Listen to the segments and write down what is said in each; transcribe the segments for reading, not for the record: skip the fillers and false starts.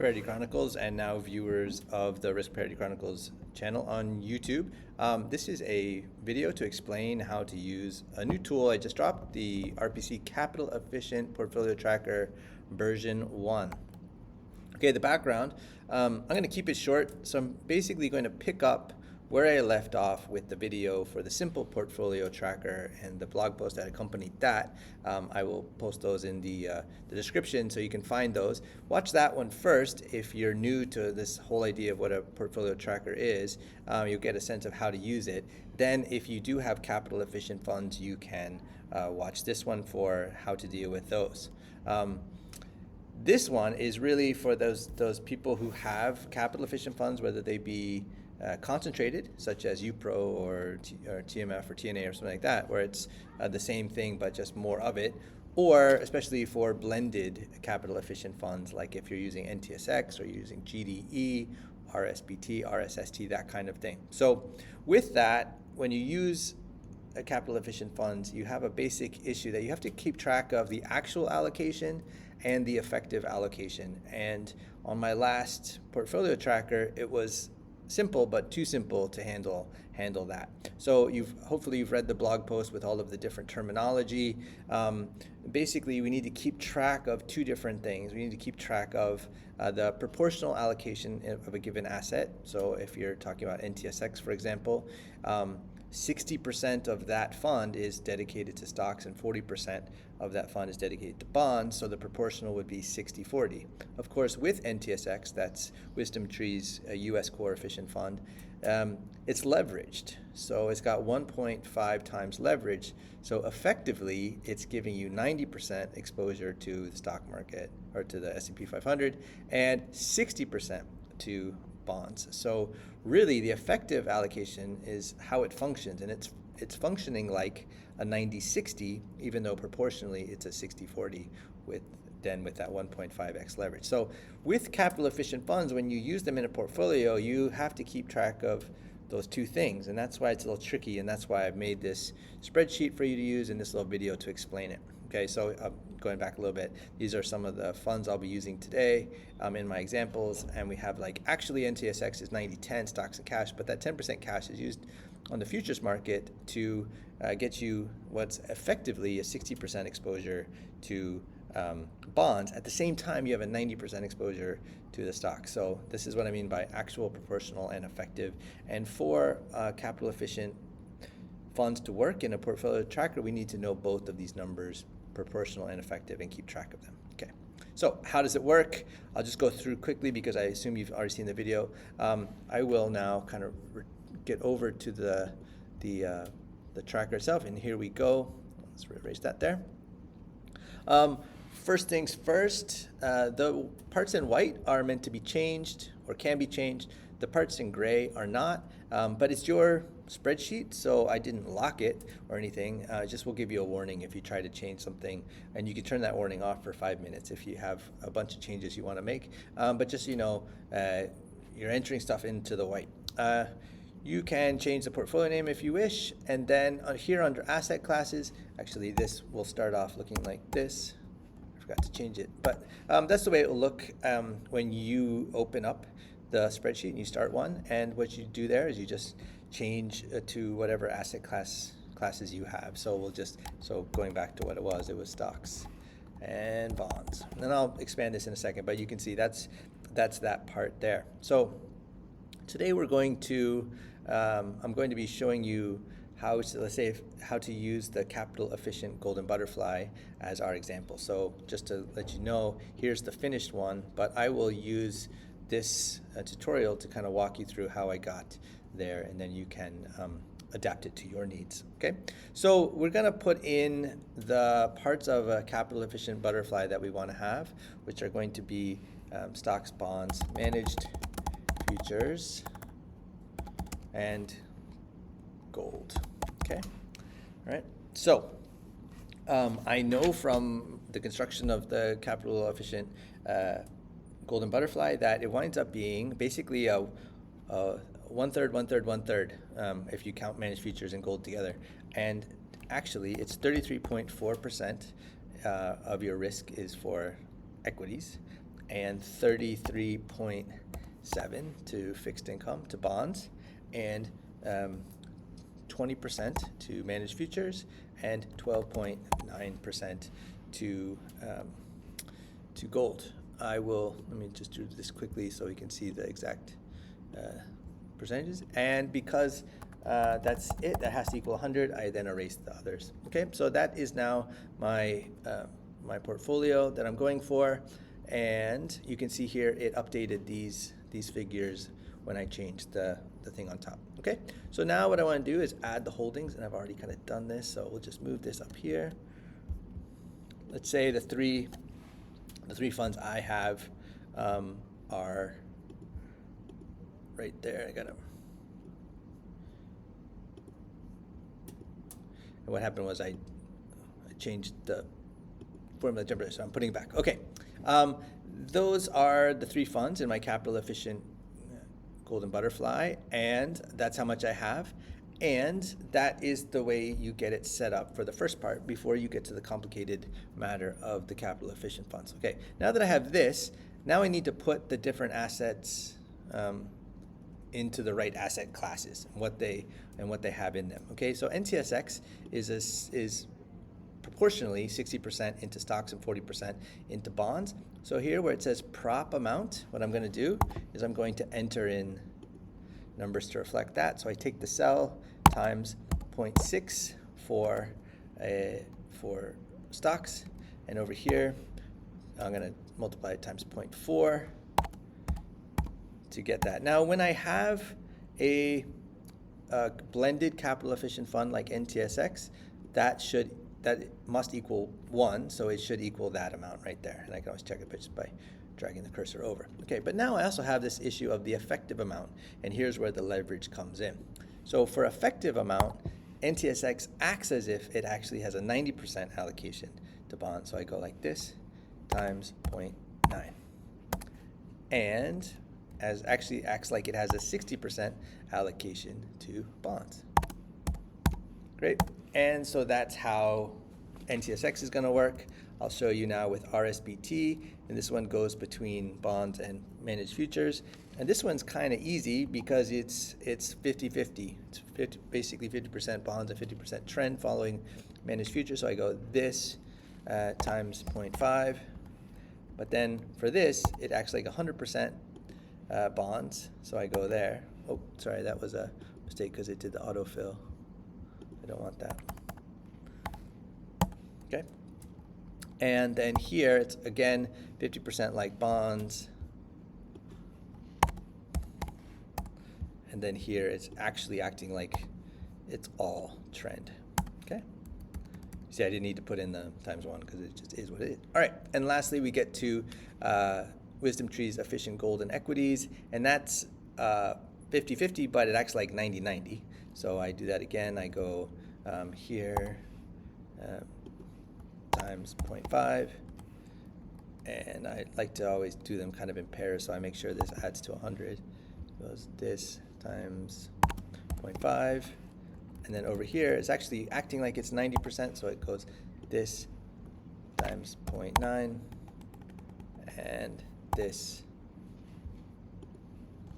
Parity Chronicles and now viewers of the Risk Parity Chronicles channel on YouTube. This is a video to explain how to use a new tool I just dropped, the RPC Capital Efficient Portfolio Tracker version 1. Okay, the background, I'm going to keep it short, so I'm basically going to pick up where I left off with the video for the simple portfolio tracker and the blog post that accompanied that. I will post those in the description so you can find those. Watch that one first if you're new to this whole idea of what a portfolio tracker is. You'll get a sense of how to use it. Then if you do have capital efficient funds, you can watch this one for how to deal with those. This one is really for those people who have capital efficient funds, whether they be concentrated, such as UPRO or TMF or TNA or something like that, where it's the same thing but just more of it, or especially for blended capital efficient funds, like if you're using NTSX or you're using GDE, RSBT, RSST, that kind of thing. So with that, when you use capital efficient funds, you have a basic issue that you have to keep track of the actual allocation and the effective allocation. And on my last portfolio tracker, it was simple, but too simple to handle that. So hopefully you've read the blog post with all of the different terminology. Basically, we need to keep track of two different things. We need to keep track of the proportional allocation of a given asset. So if you're talking about NTSX, for example, 60% of that fund is dedicated to stocks and 40% of that fund is dedicated to bonds, so the proportional would be 60-40. Of course, with NTSX, that's Wisdom Tree's US Core Efficient Fund, it's leveraged. So it's got 1.5 times leverage. So effectively, it's giving you 90% exposure to the stock market or to the S&P 500 and 60% to bonds. So really the effective allocation is how it functions, and it's functioning like a 90-60, even though proportionally it's a 60-40 with that 1.5x leverage. So with capital efficient funds, when you use them in a portfolio, you have to keep track of those two things, and that's why it's a little tricky, and that's why I've made this spreadsheet for you to use in this little video to explain it. Okay, so going back a little bit, these are some of the funds I'll be using today in my examples, and we have actually NTSX is 90-10 stocks and cash, but that 10% cash is used on the futures market to get you what's effectively a 60% exposure to bonds. At the same time, you have a 90% exposure to the stock. So this is what I mean by actual, proportional, and effective. And for capital efficient funds to work in a portfolio tracker, we need to know both of these numbers, proportional and effective, and keep track of them. Okay, so how does it work? I'll just go through quickly because I assume you've already seen the video. I will now kind of get over to the tracker itself, and here we go. Let's erase that there. First things first, the parts in white are meant to be changed or can be changed. The parts in gray are not, but it's your spreadsheet, so I didn't lock it or anything. Just will give you a warning if you try to change something, and you can turn that warning off for 5 minutes if you have a bunch of changes you want to make. But just so you know, you're entering stuff into the white. You can change the portfolio name if you wish, and then here under asset classes, actually this will start off looking like this. I forgot to change it, but that's the way it will look when you open up the spreadsheet and you start one. And what you do there is you just change to whatever asset classes you have. So going back to what it was stocks and bonds. And then I'll expand this in a second, but you can see that's that part there. So today we're going to I'm going to be showing you how to use the capital efficient golden butterfly as our example. So just to let you know, here's the finished one, but I will use this tutorial to kind of walk you through how I got there, and then you can adapt it to your needs. Okay, so we're going to put in the parts of a capital efficient butterfly that we want to have, which are going to be stocks, bonds, managed futures, and gold. Okay, all right. So I know from the construction of the capital efficient golden butterfly that it winds up being basically a 1/3, 1/3, 1/3 if you count managed futures and gold together. And actually, it's 33.4% of your risk is for equities, and 33.7 to fixed income, to bonds, and 20% to managed futures, and 12.9% to gold. Let me just do this quickly so we can see the exact percentages. And because that's it, that has to equal 100, I then erase the others. Okay, so that is now my my portfolio that I'm going for, and you can see here it updated these figures when I changed the thing on top. Okay, so now what I want to do is add the holdings, and I've already kind of done this, so we'll just move this up here. Let's say the three funds I have are right there. I got them. And what happened was I changed the formula temperature, so I'm putting it back. Okay, those are the 3 funds in my capital efficient golden butterfly, and that's how much I have. And that is the way you get it set up for the first part before you get to the complicated matter of the capital efficient funds. Okay, now that I have this, now I need to put the different assets into the right asset classes and what they have in them. Okay, so NTSX is proportionally 60% into stocks and 40% into bonds. So here where it says prop amount, what I'm going to do is I'm going to enter in numbers to reflect that. So I take the cell times 0.6 for stocks, and over here I'm going to multiply it times 0.4 to get that. Now when I have a blended capital efficient fund like NTSX, that must equal 1, so it should equal that amount right there. And I can always check it just by dragging the cursor over. Okay, but now I also have this issue of the effective amount, and here's where the leverage comes in. So for effective amount, NTSX acts as if it actually has a 90% allocation to bonds. So I go like this, times 0.9. And as actually acts like it has a 60% allocation to bonds. Great. And so that's how NTSX is going to work. I'll show you now with RSBT, and this one goes between bonds and managed futures. And this one's kind of easy because it's 50-50. It's basically 50% bonds and 50% trend following managed futures. So I go this times 0.5. But then for this, it acts like 100% bonds. So I go there. Oh, sorry, that was a mistake because it did the autofill. I don't want that. Okay. And then here it's again 50% like bonds. And then here it's actually acting like it's all trend. Okay. See, I didn't need to put in the times 1 because it just is what it is. All right. And lastly, we get to Wisdom Tree's efficient gold and equities, and that's 50-50, but it acts like 90-90. So I do that again. I go here times 0.5, and I like to always do them kind of in pairs, so I make sure this adds to 100. Goes this times 0.5, and then over here it's actually acting like it's 90%, so it goes this times 0.9, and this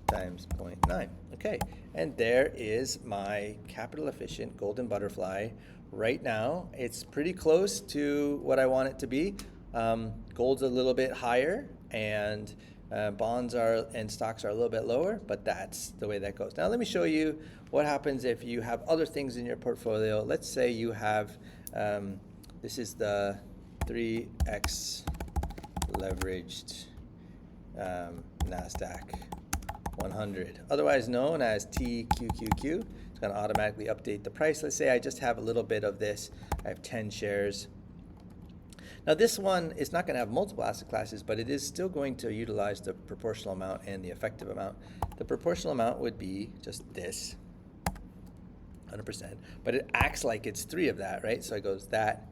times 0.9. Okay, and there is my capital efficient golden butterfly. Right now, it's pretty close to what I want it to be. Gold's a little bit higher, and bonds and stocks are a little bit lower, but that's the way that goes. Now, let me show you what happens if you have other things in your portfolio. Let's say you have, this is the 3x leveraged NASDAQ 100, otherwise known as TQQQ. It's going to automatically update the price. Let's say I just have a little bit of this. I have 10 shares. Now this one is not going to have multiple asset classes, but it is still going to utilize the proportional amount and the effective amount. The proportional amount would be just this, 100%, but it acts like it's 3 of that, right? So it goes that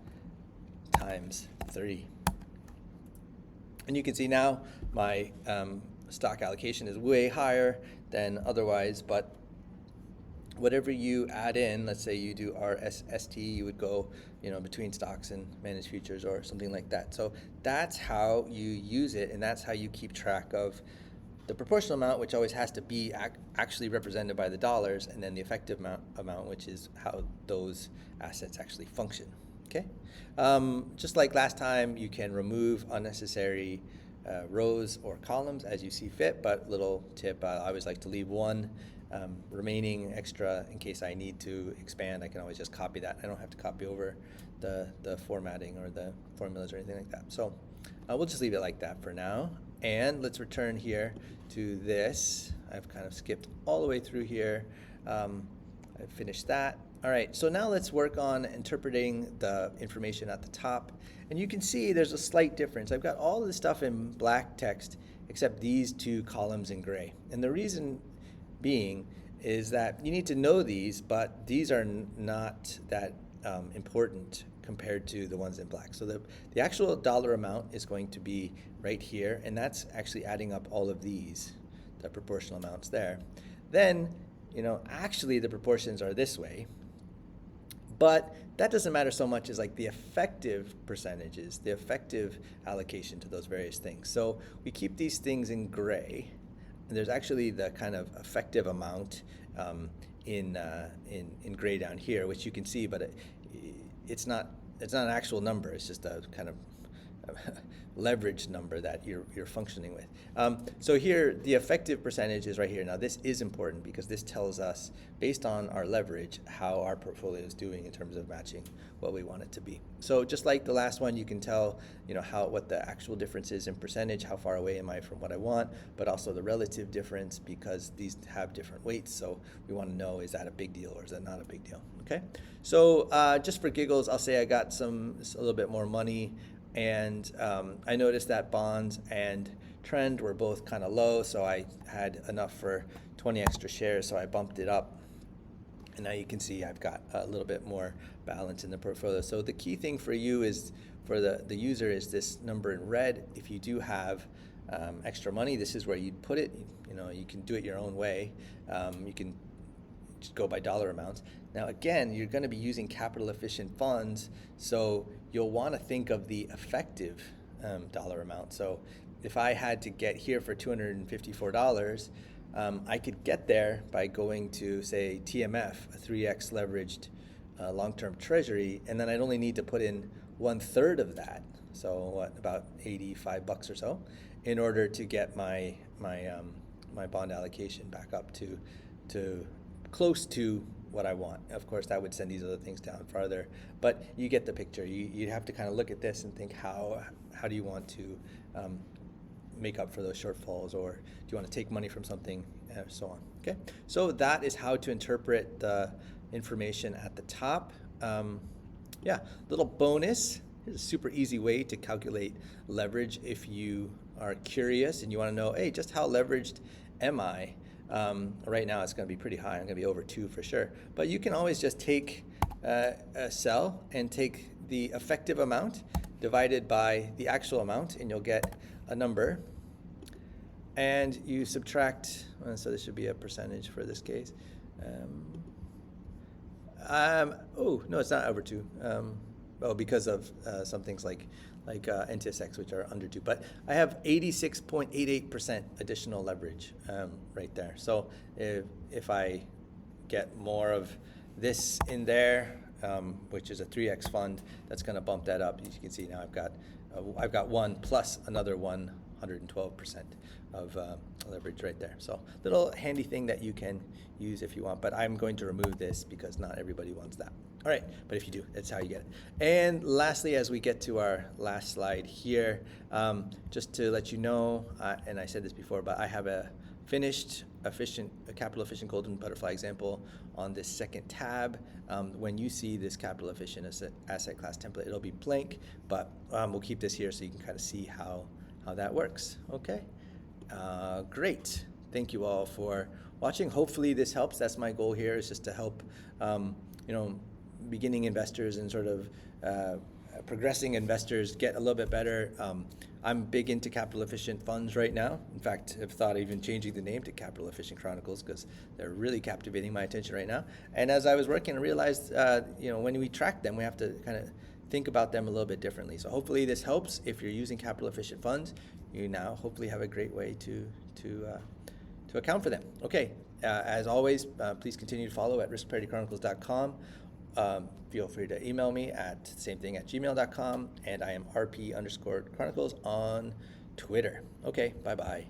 times 3. And you can see now my stock allocation is way higher than otherwise, but whatever you add in, let's say you do RSST, you would go, between stocks and managed futures or something like that. So that's how you use it, and that's how you keep track of the proportional amount, which always has to be actually represented by the dollars, and then the effective amount, which is how those assets actually function. Okay, just like last time, you can remove unnecessary rows or columns as you see fit, but little tip, I always like to leave one remaining extra in case I need to expand. I can always just copy that. I don't have to copy over the formatting or the formulas or anything like that. So we'll just leave it like that for now. And let's return here to this. I've kind of skipped all the way through here. I've finished that. All right, so now let's work on interpreting the information at the top. And you can see there's a slight difference. I've got all this stuff in black text except these two columns in gray. And the reason being is that you need to know these, but these are not that important compared to the ones in black. So the actual dollar amount is going to be right here, and that's actually adding up all of these, the proportional amounts there. Then, actually the proportions are this way, but that doesn't matter so much as like the effective percentages, the effective allocation to those various things. So we keep these things in gray, and there's actually the kind of effective amount in gray down here, which you can see, but it's not an actual number. It's just a kind of leverage number that you're functioning with. So here, the effective percentage is right here. Now this is important because this tells us, based on our leverage, how our portfolio is doing in terms of matching what we want it to be. So just like the last one, you can tell what the actual difference is in percentage, how far away am I from what I want, but also the relative difference, because these have different weights. So we want to know, is that a big deal or is that not a big deal? Okay. So just for giggles, I'll say I got a little bit more money. And I noticed that bonds and trend were both kind of low, so I had enough for 20 extra shares, so I bumped it up. And now you can see I've got a little bit more balance in the portfolio. So the key thing for you is, for the user, is this number in red. If you do have extra money, this is where you'd put it. You can do it your own way. You can just go by dollar amounts. Now again, you're going to be using capital efficient funds, so you'll want to think of the effective dollar amount. So if I had to get here for $254, I could get there by going to, say, TMF, a 3x leveraged long-term treasury, and then I'd only need to put in 1/3 of that, so about $85 or so, in order to get my bond allocation back up to close to what I want. Of course, that would send these other things down farther, but you get the picture. You have to kind of look at this and think, how do you want to make up for those shortfalls, or do you want to take money from something, and so on. Okay, so that is how to interpret the information at the top. Little bonus. Here's a super easy way to calculate leverage if you are curious and you want to know, hey, just how leveraged am I? Right now it's going to be pretty high. I'm going to be over 2 for sure. But you can always just take a cell and take the effective amount divided by the actual amount, and you'll get a number. And you subtract, so this should be a percentage for this case. Oh, no, it's not over 2. Because of some things like NTSX, which are under 2. But I have 86.88% additional leverage right there. So if I get more of this in there, which is a 3x fund, that's going to bump that up. As you can see now, I've got 1 plus another 112% of leverage right there. So little handy thing that you can use if you want, but I'm going to remove this because not everybody wants that. All right, but if you do, that's how you get it. And lastly, as we get to our last slide here, just to let you know, and I said this before, but I have a finished a capital efficient golden butterfly example on this second tab. When you see this capital efficient asset class template, it'll be blank, but we'll keep this here so you can kind of see how that works. Okay, great. Thank you all for watching. Hopefully this helps. That's my goal here, is just to help beginning investors and sort of progressing investors get a little bit better I'm big into capital efficient funds right now. In fact, I've thought of even changing the name to Capital Efficient Chronicles because they're really captivating my attention right now. And as I was working, I realized, when we track them, we have to kind of think about them a little bit differently. So hopefully this helps. If you're using capital efficient funds, you now hopefully have a great way to account for them. Okay, as always, please continue to follow at riskparitychronicles.com. Feel free to email me at same thing at gmail.com, and I am RP_Chronicles on Twitter. Okay, bye-bye.